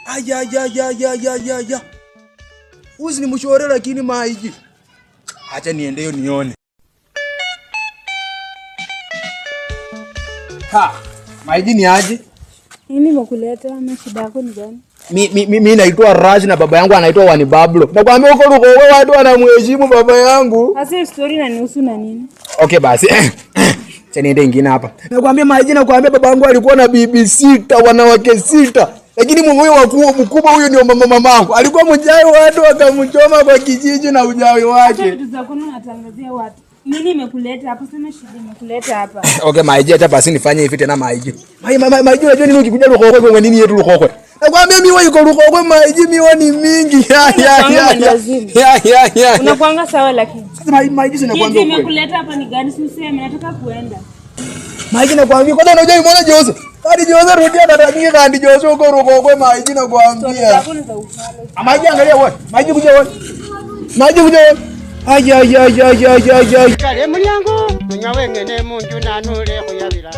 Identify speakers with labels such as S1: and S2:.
S1: Aya. Uzi ni mshore lakini maiji. Acha niendeyo nione. Maiji ni aje?
S2: Mimi nimekuleta na shida yako ni gani?
S1: Mimi naitwa Raj na baba yangu anaitwa Wani Bablo. Nakwambia uko Lukowe watu wanamheshimu baba yangu.
S2: Sasa story inanihusu na nini?
S1: Okay basi. Acha niende ingine hapa. Nakwambia maiji, nakwambia baba yangu alikuwa na bibi 6, wanawake 6. Lakini mume wake mkubwa huyo ndio mamangu. Alikuwa mjai watu akamchoma kwa kijiji na ujawi wake.
S2: Vitu zako unatangazia watu. Nini imekuleta hapa? Sema shida imekuleta hapa.
S1: Okay maiji, acha basi nifanye hivi tena maiji. Maiji unajua nini ukikuja Lukowe kwa nini yetu Lukowe? Nakwambia miwa iko Lukowe maiji, miwa ni mingi.
S2: Unakuanga sawa lakini.
S1: Sasa maiji sinakwambia.
S2: Kitu imekuleta hapa ni gani? Usiseme nataka kuenda.
S1: Maiji nakwambia kwanza unajua umeona Jose? Hadi Jose rudia tatani kandi Jose uko Lukowe maiji nakwambia. Maiji angalia wewe. Maiji kuja wewe. Maiji kuja wewe. Aya.
S3: Kale mulyango, mwenye wengene munju nanule kuyabira.